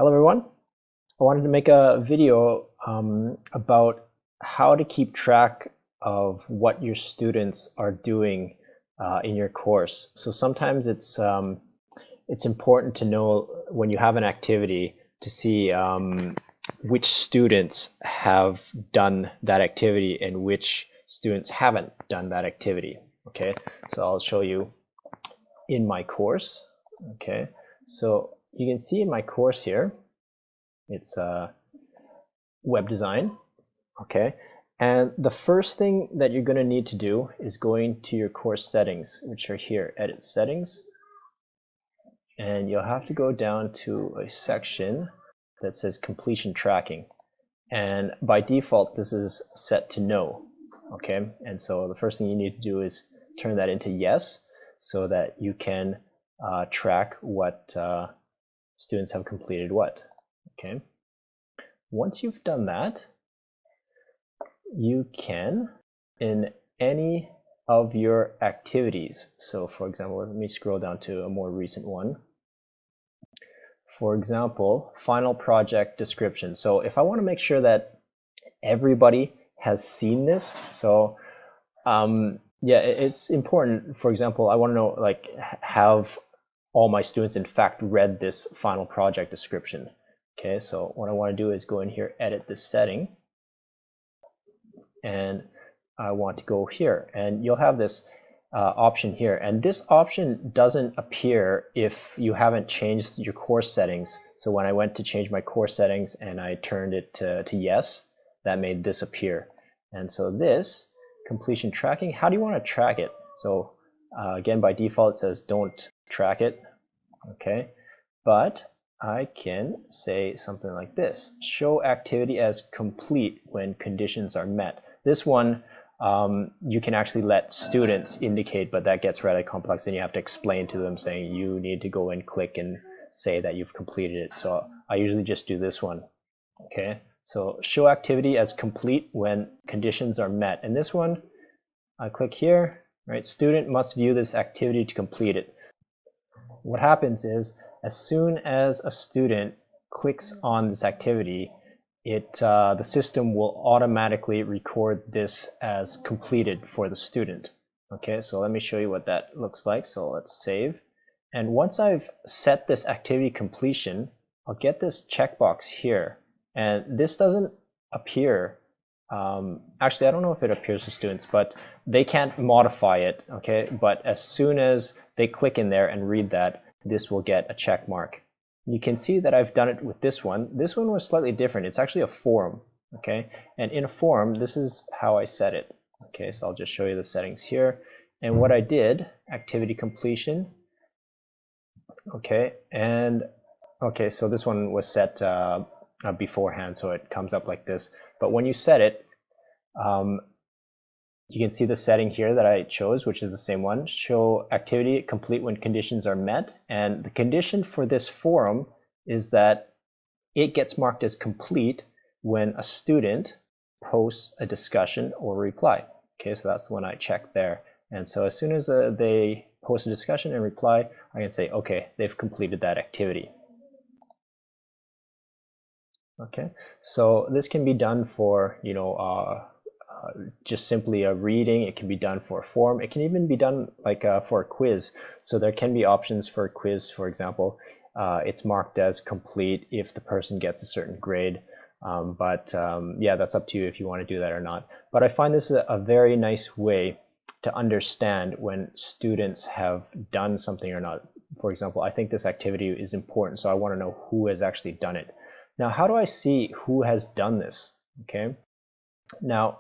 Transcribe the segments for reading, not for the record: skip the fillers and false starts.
Hello everyone. I wanted to make a video about how to keep track of what your students are doing in your course. So sometimes it's important to know when you have an activity to see which students have done that activity and which students haven't done that activity. Okay, so I'll show you in my course. Okay, so you can see in my course here, it's web design. Okay, and the first thing that you're going to need to do is going to your course settings, which are here, edit settings, and you'll have to go down to a section that says completion tracking, and by default this is set to no. Okay, and so the first thing you need to do is turn that into yes, so that you can track what students have completed what. Okay, once you've done that, you can, in any of your activities, so for example, let me scroll down to a more recent one. For example, final project description. So if I want to make sure that everybody has seen this, so yeah, it's important. For example, I want to know, like, have all my students in fact read this final project description. Okay, so what I want to do is go in here, edit this setting, and I want to go here, and you'll have this option here, and this option doesn't appear if you haven't changed your course settings. So when I went to change my course settings and I turned it to yes, that made this appear. And so this completion tracking, how do you want to track it? So again, by default it says don't track it. Okay, but I can say something like this: show activity as complete when conditions are met. This one you can actually let students indicate, but that gets rather complex, and you have to explain to them saying you need to go and click and say that you've completed it. So I usually just do this one. Okay, so show activity as complete when conditions are met. And this one, I click here, right? Student must view this activity to complete it. What happens is, as soon as a student clicks on this activity, the system will automatically record this as completed for the student. Okay, so let me show you what that looks like. So let's save. And once I've set this activity completion, I'll get this checkbox here. And this doesn't appear. Actually, I don't know if it appears to students, but they can't modify it. Okay, but as soon as they click in there and read that, this will get a check mark. You can see that I've done it with this one. This one was slightly different. It's actually a form. Okay, and in a form, this is how I set it. Okay, so I'll just show you the settings here. And what I did, activity completion. Okay, and okay, so this one was set beforehand, so it comes up like this. But when you set it, you can see the setting here that I chose, which is the same one: show activity complete when conditions are met. And the condition for this forum is that it gets marked as complete when a student posts a discussion or reply. Okay, so that's the one I checked there. And so as soon as they post a discussion and reply, I can say, okay, they've completed that activity. Okay, so this can be done for, just simply a reading. It can be done for a form. It can even be done like for a quiz. So there can be options for a quiz. For example, it's marked as complete if the person gets a certain grade. Yeah, that's up to you if you want to do that or not. But I find this a very nice way to understand when students have done something or not. For example, I think this activity is important, so I want to know who has actually done it. Now, how do I see who has done this? Okay, now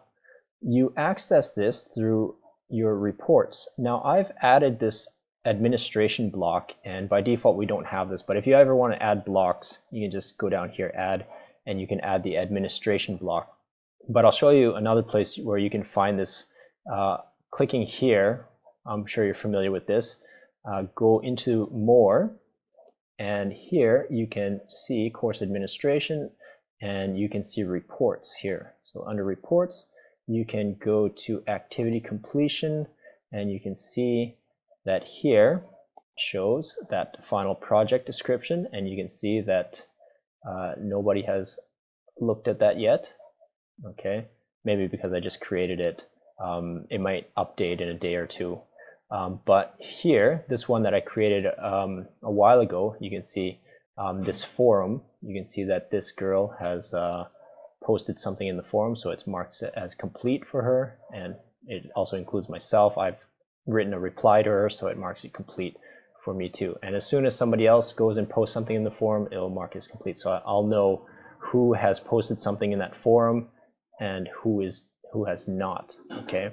you access this through your reports. Now I've added this administration block, and by default we don't have this, but if you ever want to add blocks, you can just go down here, add, and you can add the administration block. But I'll show you another place where you can find this. Clicking here, I'm sure you're familiar with this, go into more, and here you can see course administration, and you can see reports here. So under reports, you can go to activity completion, and you can see that here shows that final project description, and you can see that Nobody has looked at that yet. Okay, maybe because I just created it. It might update in a day or two. But here, this one that I created a while ago, you can see this forum. You can see that this girl has posted something in the forum, so it's marked as complete for her, and it also includes myself. I've written a reply to her, so it marks it complete for me too. And as soon as somebody else goes and posts something in the forum, it'll mark as complete. So I'll know who has posted something in that forum and who has not. Okay,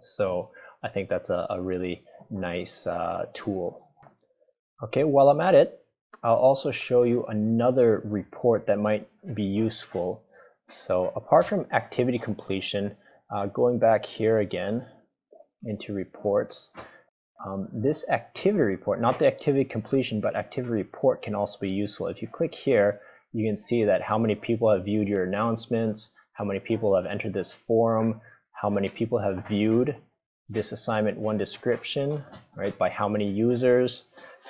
so I think that's a really nice tool. Okay, while I'm at it, I'll also show you another report that might be useful. So apart from activity completion, going back here again into reports, this activity report, not the activity completion, but activity report can also be useful. If you click here, you can see that how many people have viewed your announcements, how many people have entered this forum, how many people have viewed this assignment 1 description, right, by how many users.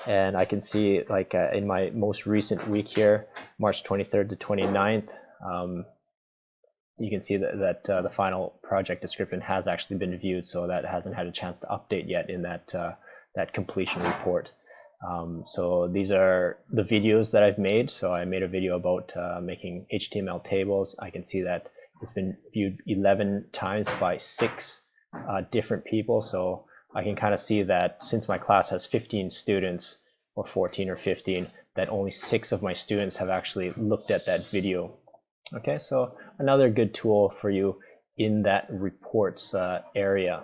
And I can see, like in my most recent week here, March 23rd to 29th, you can see that the final project description has actually been viewed, so that hasn't had a chance to update yet in that completion report. So these are the videos that I've made. So I made a video about making HTML tables. I can see that it's been viewed 11 times by 6 different people. So I can kind of see that since my class has 15 students, or 14 or 15, that only 6 of my students have actually looked at that video. Okay, so another good tool for you in that reports area.